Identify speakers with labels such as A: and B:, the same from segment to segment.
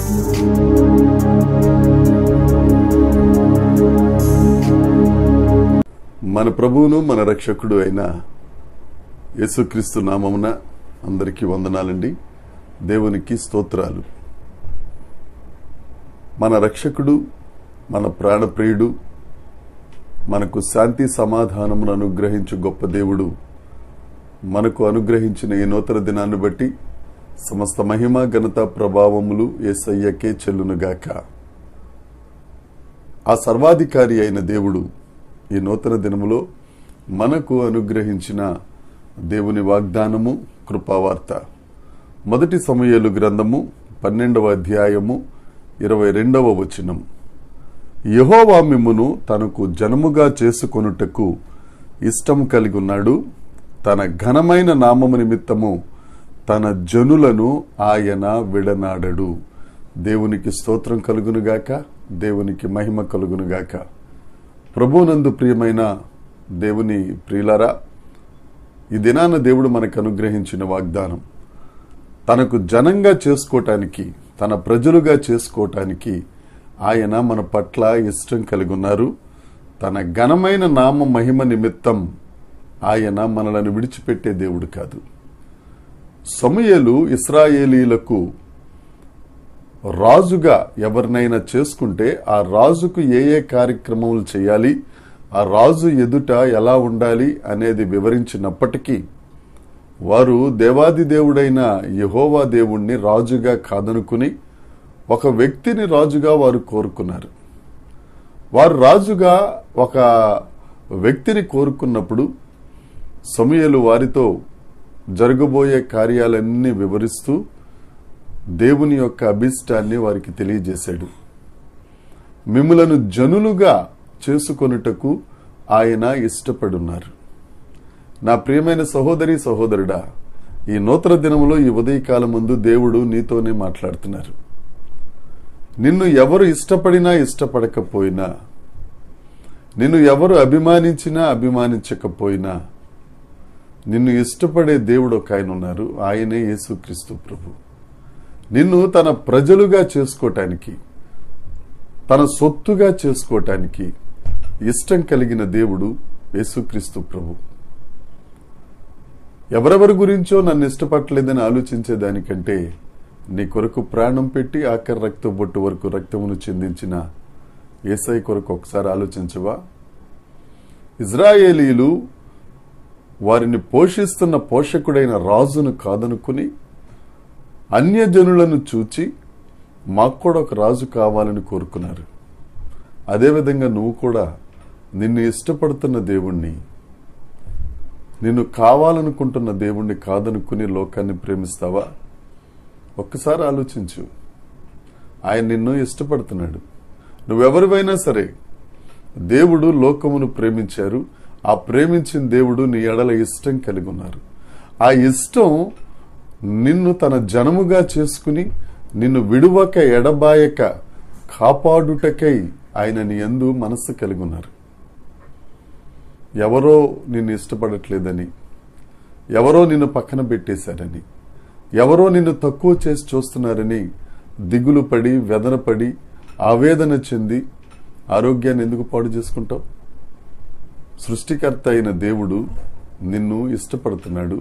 A: మన ప్రభువును మన రక్షకుడు అయిన యేసుక్రీస్తు నామమున అందరికీ వందనాలండి. దేవునికి స్తోత్రాలు. మన రక్షకుడు, మన ప్రాణప్రియుడు, మనకు శాంతి సమాధానమును అనుగ్రహించు గొప్ప దేవుడు మనకు అనుగ్రహించిన ఈ నూతన దినాన్ని బట్టి సమస్త మహిమ ఘనత ప్రభావములు యేసయ్యకే చెల్లునుగాక. ఆ సర్వాధికారి అయిన దేవుడు ఈ నూతన దినములో మనకు అనుగ్రహించిన దేవుని వాగ్దానము, కృపావార్త. మొదటి సమూయేలు గ్రంథము 12వ అధ్యాయము 22వ వచనం. యెహోవా మిమ్మును తనకు జనముగా చేసుకొనుటకు ఇష్టం కలిగి ఉన్నాడు. తన ఘనమైన నామము నిమిత్తము తన జనులను ఆయన విడనాడడు. దేవునికి స్తోత్రం కలుగునుగాక, దేవునికి మహిమ కలుగునుగాక. ప్రభువునందు ప్రియమైన దేవుని ప్రియులారా, ఈ దినాన దేవుడు మనకు అనుగ్రహించిన వాగ్దానం తనకు జనంగా చేసుకోవటానికి, తన ప్రజలుగా చేసుకోవటానికి ఆయన మన పట్ల ఇష్టం కలిగి ఉన్నారు. తన ఘనమైన నామ మహిమ నిమిత్తం ఆయన మనలను విడిచిపెట్టే దేవుడు కాదు. సమూయేలు ఇశ్రాయేలీలకు రాజుగా ఎవరినైనా చేసుకుంటే ఆ రాజుకు ఏ ఏ కార్యక్రమాలు చేయాలి, ఆ రాజు ఎదుట ఎలా ఉండాలి అనేది వివరించినప్పటికీ వారు దేవాది దేవుడైన యెహోవా దేవుణ్ణి రాజుగా కాదనుకుని ఒక వ్యక్తిని రాజుగా వారు కోరుకున్నారు. వారు రాజుగా ఒక వ్యక్తిని కోరుకున్నప్పుడు సమూయేలు వారితో జరగబోయే కార్యాలన్నీ వివరిస్తూ దేవుని యొక్క అభిష్టాన్ని వారికి తెలియజేశాడు. మిమ్ములను జనులుగా చేసుకొనుటకు ఆయన ఇష్టపడున్నారు. నా ప్రియమైన సహోదరి సహోదరుడా, ఈ నూతన దినములో ఈ ఉదయకాలం ముందు దేవుడు నీతోనే మాట్లాడుతున్నారు. నిన్ను ఎవరు ఇష్టపడినా ఇష్టపడకపోయినా, నిన్ను ఎవరు అభిమానించినా అభిమానించకపోయినా, నిన్ను ఇష్టపడే దేవుడు ఒక ఆయన ఉన్నారు. ఆయనే యేసుక్రీస్తు ప్రభు. నిన్ను తన ప్రజలుగా చేసుకోవటానికి, తన సొత్తుగా చేసుకోవటానికి ఇష్టం కలిగిన దేవుడు యేసుక్రీస్తు ప్రభు. ఎవరెవరి గురించో నన్ను ఇష్టపడలేదని ఆలోచించేదానికంటే నీ కొరకు ప్రాణం పెట్టి ఆఖరి రక్త బొట్టు వరకు రక్తమును చెందించిన యేసయ్య కొరకు ఒకసారి ఆలోచించవా? ఇజ్రాయేలీలు వారిని పోషిస్తున్న పోషకుడైన రాజును కాదనుకుని అన్యజనులను చూచి మాకు కూడా ఒక రాజు కావాలని కోరుకున్నారు. అదేవిధంగా నువ్వు కూడా నిన్ను ఇష్టపడుతున్న దేవుణ్ణి, నిన్ను కావాలనుకుంటున్న దేవుణ్ణి కాదనుకుని లోకాన్ని ప్రేమిస్తావా? ఒక్కసారి ఆలోచించు. ఆయన నిన్ను ఇష్టపడుతున్నాడు. నువ్వెవరివైనా సరే, దేవుడు లోకమును ప్రేమించారు. ఆ ప్రేమించిన దేవుడు నీ ఎడల ఇష్టం కలిగి ఉన్నారు. ఆ ఇష్టం నిన్ను తన జనముగా చేసుకుని నిన్ను విడువక ఎడబాయక కాపాడుటకై ఆయన నీ యందు మనస్సు కలిగి ఉన్నారు. ఎవరో నిన్ను ఇష్టపడట్లేదని, ఎవరో నిన్ను పక్కన పెట్టేశారని, ఎవరో నిన్ను తక్కువ చేసి చూస్తున్నారని దిగులు పడి, వెదనపడి, ఆవేదన చెంది ఆరోగ్యాన్ని ఎందుకు పాడు చేసుకుంటావు? సృష్టికర్త అయిన దేవుడు నిన్ను ఇష్టపడుతున్నాడు.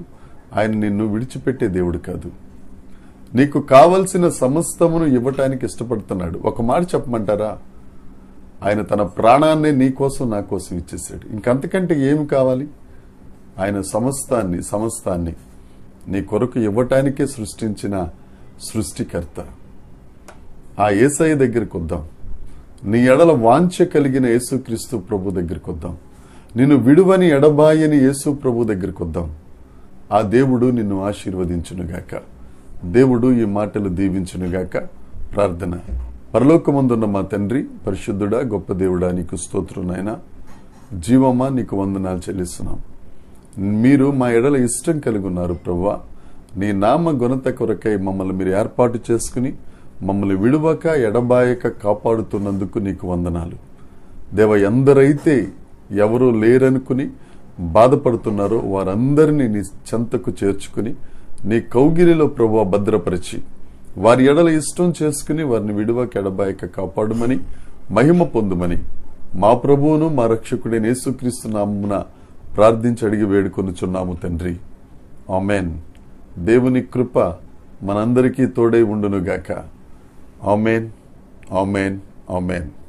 A: ఆయన నిన్ను విడిచిపెట్టే దేవుడు కాదు. నీకు కావలసిన సమస్తమును ఇవ్వటానికి ఇష్టపడుతున్నాడు. ఒక మాట చెప్పమంటారా? ఆయన తన ప్రాణాన్ని నీ కోసం, నా కోసం ఇచ్చేసాడు. ఇంకంతకంటే ఏమి కావాలి? ఆయన సమస్తాన్ని నీ కొరకు ఇవ్వటానికే సృష్టించిన సృష్టికర్త. ఆ యేసయ్య దగ్గరికి వద్దాం. నీ ఎడల వాంఛ కలిగిన యేసుక్రీస్తు ప్రభు దగ్గరికి వద్దాం. నిన్ను విడువని ఎడబాయని యేసు ప్రభు దగ్గరికి వద్దాం. ఆ దేవుడు నిన్ను ఆశీర్వదించునుగాక. దేవుడు ఈ మాటలు దీవించునుగాక. ప్రార్థన. పరలోకమందున్న మా తండ్రి, పరిశుద్ధుడా, గొప్ప దేవుడా, నీకు స్తోత్రం నాయనా. జీవమా, నీకు వందనాలు చెల్లిస్తున్నాం. మీరు మా ఎడల ఇష్టం కలిగి ఉన్నారు ప్రభువా. నీ నామ ఘనత కొరకై మమ్మల్ని మీరు ఏర్పాటు చేసుకుని మమ్మల్ని విడువక ఎడబాయక కాపాడుతున్నందుకు నీకు వందనాలు. దేవ, ఎందరైతే ఎవరూ లేరనుకుని బాధపడుతున్నారో వారందరినీ నీ చెంతకు చేర్చుకుని నీ కౌగిలిలో ప్రభువా భద్రపరిచి వారి ఎడల ఇష్టం చేసుకుని వారిని విడువక ఎడబాయక కాపాడుమని, మహిమ పొందుమని మా ప్రభువును మా రక్షకుడైన యేసుక్రీస్తు నామమున ప్రార్థించి అడిగి వేడుకొనుచున్నాము తండ్రి. ఆమెన్. దేవుని కృప మనందరికీ తోడై ఉండునుగాక. Amen, amen, amen.